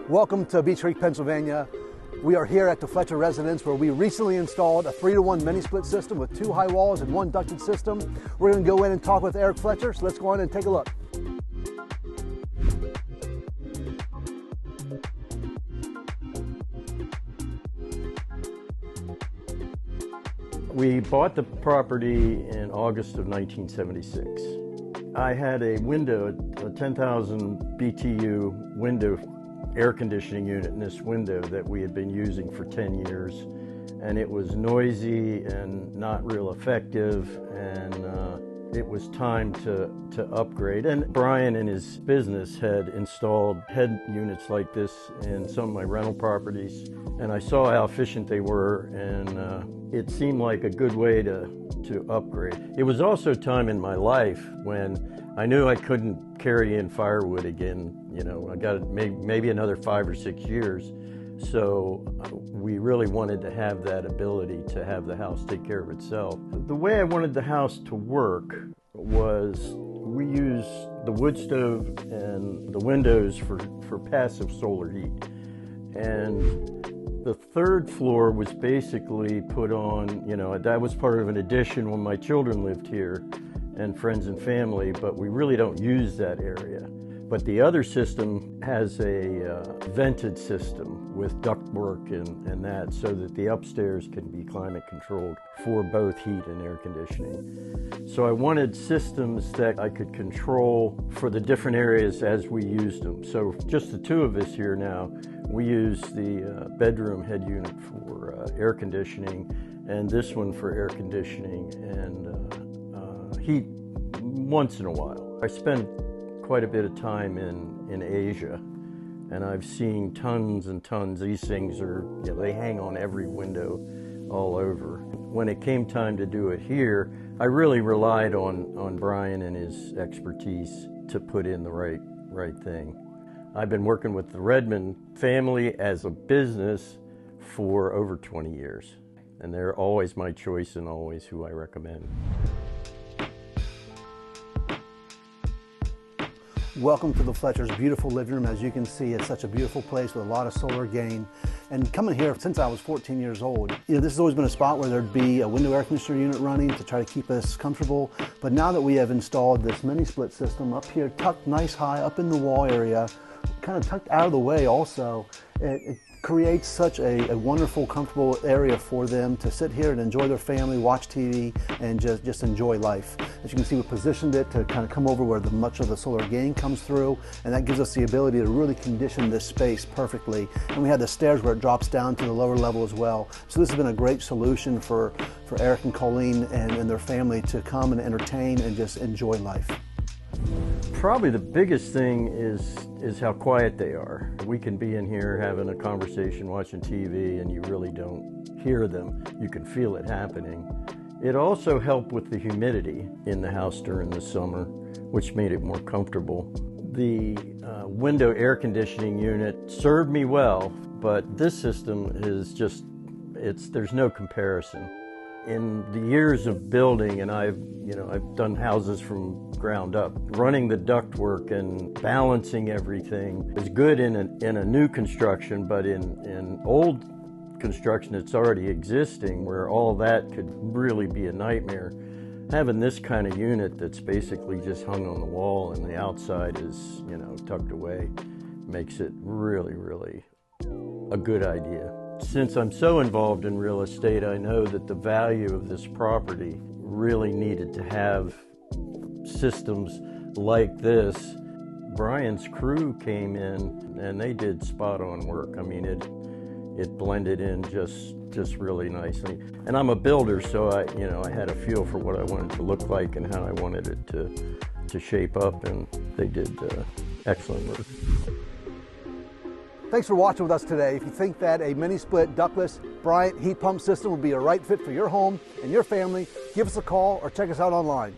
Welcome to Beech Creek, Pennsylvania. We are here at the Fletcher residence where we recently installed a 3-to-1 mini split system with 2 high walls and 1 ducted system. We're going to go in and talk with Eric Fletcher, so let's go on and take a look. We bought the property in August of 1976. I had a window, a 10,000 BTU window air conditioning unit in this window that we had been using for 10 years. And it was noisy and not real effective, and it was time to upgrade. And Bryant and his business had installed head units like this in some of my rental properties, and I saw how efficient they were, and it seemed like a good way to upgrade. It was also a time in my life when I knew I couldn't carry in firewood again. You know, I got maybe another 5 or 6 years. So we really wanted to have that ability to have the house take care of itself. The way I wanted the house to work was we used the wood stove and the windows for passive solar heat. And the third floor was basically put on, you know, that was part of an addition when my children lived here and friends and family, but we really don't use that area. But the other system has a vented system with ductwork and that, so that the upstairs can be climate controlled for both heat and air conditioning. So I wanted systems that I could control for the different areas as we used them. So just the two of us here now, we use the bedroom head unit for air conditioning, and this one for air conditioning and heat once in a while. I spent quite a bit of time in Asia, and I've seen tons and tons. These things are, you know, they hang on every window all over. When it came time to do it here, I really relied on Bryant and his expertise to put in the right thing. I've been working with the Redmond family as a business for over 20 years, and they're always my choice and always who I recommend. Welcome to the Fletcher's beautiful living room. As you can see, it's such a beautiful place with a lot of solar gain. And coming here since I was 14 years old, you know, this has always been a spot where there'd be a window air conditioner unit running to try to keep us comfortable. But now that we have installed this mini split system up here, tucked nice high up in the wall area, kind of tucked out of the way also, it creates such a wonderful, comfortable area for them to sit here and enjoy their family, watch TV, and just enjoy life. As you can see, we positioned it to kind of come over where much of the solar gain comes through, and that gives us the ability to really condition this space perfectly. And we have the stairs where it drops down to the lower level as well. So this has been a great solution for Eric and Colleen and their family to come and entertain and just enjoy life. Probably the biggest thing is how quiet they are. We can be in here having a conversation, watching TV, and you really don't hear them. You can feel it happening. It also helped with the humidity in the house during the summer, which made it more comfortable. The window air conditioning unit served me well, but this system is just, there's no comparison. In the years of building, and I've done houses from ground up, running the ductwork and balancing everything is good in a new construction, but in old construction that's already existing, where all that could really be a nightmare. Having this kind of unit that's basically just hung on the wall and the outside is, you know, tucked away, makes it really, really a good idea. Since I'm so involved in real estate, I know that the value of this property really needed to have systems like this. Brian's crew came in and they did spot on work. I mean, it blended in just really nicely. And I'm a builder, so I had a feel for what I wanted to look like and how I wanted it to shape up, and they did excellent work. Thanks for watching with us today. If you think that a mini split ductless Bryant heat pump system would be a right fit for your home and your family, give us a call or check us out online.